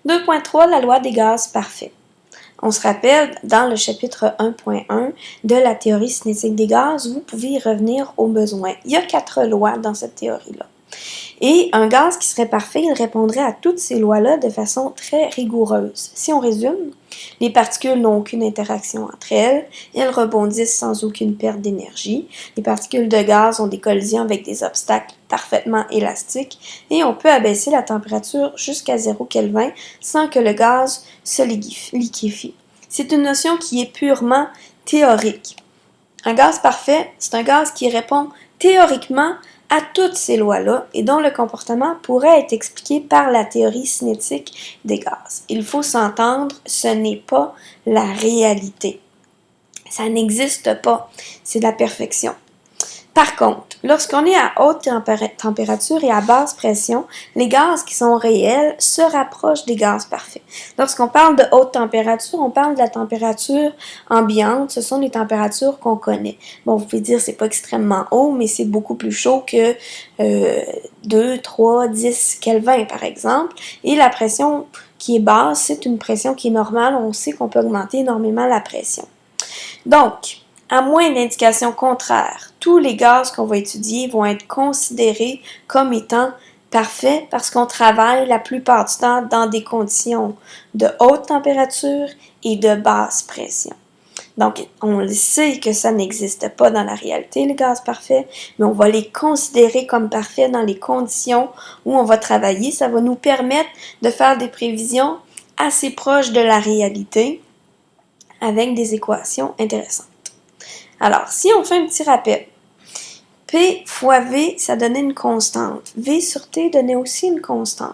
2.3, la loi des gaz parfaits. On se rappelle, dans le chapitre 1.1 de la théorie cinétique des gaz, vous pouvez y revenir au besoin. Il y a 4 lois dans cette théorie-là. Et un gaz qui serait parfait, il répondrait à toutes ces lois-là de façon très rigoureuse. Si on résume, les particules n'ont aucune interaction entre elles, elles rebondissent sans aucune perte d'énergie, les particules de gaz ont des collisions avec des obstacles parfaitement élastiques et on peut abaisser la température jusqu'à 0 Kelvin sans que le gaz se liquéfie. C'est une notion qui est purement théorique. Un gaz parfait, c'est un gaz qui répond théoriquement à toutes ces lois-là et dont le comportement pourrait être expliqué par la théorie cinétique des gaz. Il faut s'entendre, ce n'est pas la réalité. Ça n'existe pas. C'est de la perfection. Par contre, lorsqu'on est à haute température et à basse pression, les gaz qui sont réels se rapprochent des gaz parfaits. Lorsqu'on parle de haute température, on parle de la température ambiante. Ce sont les températures qu'on connaît. Bon, vous pouvez dire c'est pas extrêmement haut, mais c'est beaucoup plus chaud que 2, 3, 10 Kelvin par exemple. Et la pression qui est basse, c'est une pression qui est normale. On sait qu'on peut augmenter énormément la pression. Donc, à moins d'indications contraires, tous les gaz qu'on va étudier vont être considérés comme étant parfaits parce qu'on travaille la plupart du temps dans des conditions de haute température et de basse pression. Donc, on le sait que ça n'existe pas dans la réalité, les gaz parfaits, mais on va les considérer comme parfaits dans les conditions où on va travailler. Ça va nous permettre de faire des prévisions assez proches de la réalité avec des équations intéressantes. Alors, si on fait un petit rappel, P fois V, ça donnait une constante. V sur T donnait aussi une constante.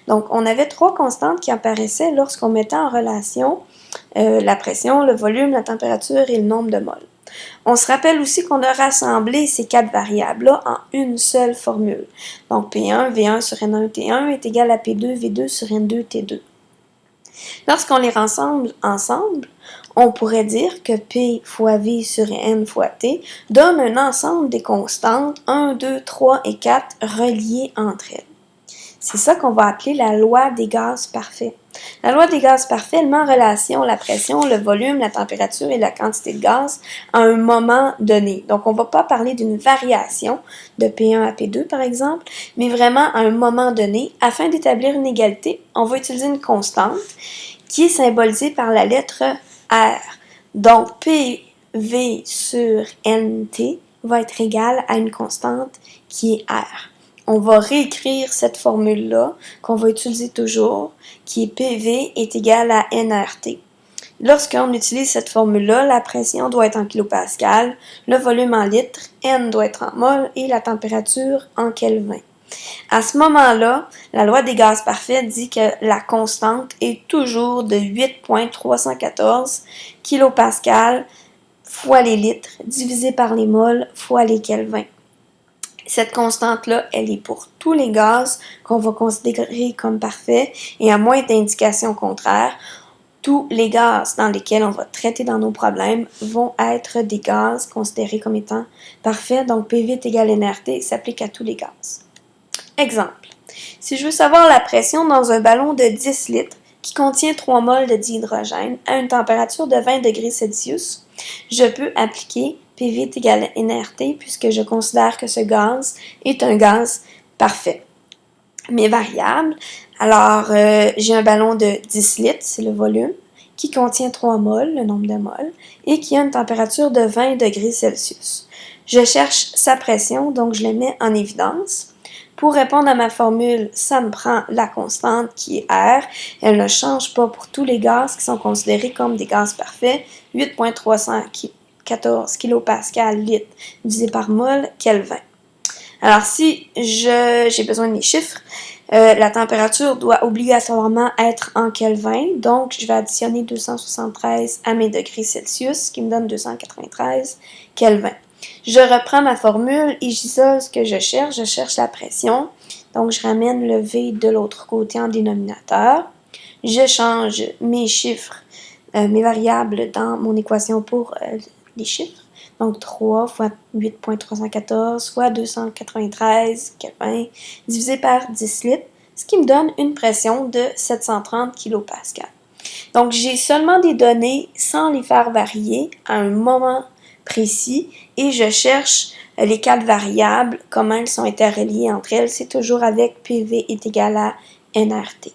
Donc, on avait 3 constantes qui apparaissaient lorsqu'on mettait en relation la pression, le volume, la température et le nombre de moles. On se rappelle aussi qu'on a rassemblé ces 4 variables-là en une seule formule. Donc, P1, V1 sur N1, T1 est égal à P2, V2 sur N2, T2. Lorsqu'on les rassemble ensemble, on pourrait dire que P fois V sur N fois T donne un ensemble des constantes 1, 2, 3 et 4 reliées entre elles. C'est ça qu'on va appeler la loi des gaz parfaits. La loi des gaz parfaits, elle met en relation la pression, le volume, la température et la quantité de gaz à un moment donné. Donc, on ne va pas parler d'une variation de P1 à P2, par exemple, mais vraiment à un moment donné. Afin d'établir une égalité, on va utiliser une constante qui est symbolisée par la lettre R. Donc, PV sur NT va être égal à une constante qui est R. On va réécrire cette formule-là, qu'on va utiliser toujours, qui est PV est égal à nRT. Lorsqu'on utilise cette formule-là, la pression doit être en kilopascal, le volume en litres, N doit être en mol et la température en Kelvin. À ce moment-là, la loi des gaz parfaits dit que la constante est toujours de 8,314 kilopascal fois les litres divisé par les moles fois les kelvins. Cette constante-là, elle est pour tous les gaz qu'on va considérer comme parfaits et à moins d'indications contraires, tous les gaz dans lesquels on va traiter dans nos problèmes vont être des gaz considérés comme étant parfaits. Donc, PV est égal à nRT s'applique à tous les gaz. Exemple. Si je veux savoir la pression dans un ballon de 10 litres qui contient 3 moles de dihydrogène à une température de 20 degrés Celsius, je peux appliquer PV est égal à nRT puisque je considère que ce gaz est un gaz parfait. Mes variables, alors j'ai un ballon de 10 litres, c'est le volume, qui contient 3 moles, le nombre de moles, et qui a une température de 20 degrés Celsius. Je cherche sa pression, donc je le mets en évidence. Pour répondre à ma formule, ça me prend la constante qui est R. Elle ne change pas pour tous les gaz qui sont considérés comme des gaz parfaits. 8,314 kilopascal litre divisé par mol Kelvin. Alors, si j'ai besoin de mes chiffres, la température doit obligatoirement être en Kelvin. Donc, je vais additionner 273 à mes degrés Celsius, ce qui me donne 293 Kelvin. Je reprends ma formule et j'isole ce que je cherche la pression. Donc, je ramène le V de l'autre côté en dénominateur. Je change mes chiffres, mes variables dans mon équation pour les chiffres. Donc, 3 fois 8,314 fois 293 Kelvin divisé par 10 litres, ce qui me donne une pression de 730 kPa. Donc, j'ai seulement des données sans les faire varier à un moment précis et je cherche les 4 variables, comment elles sont interreliées entre elles. C'est toujours avec PV est égal à nRT.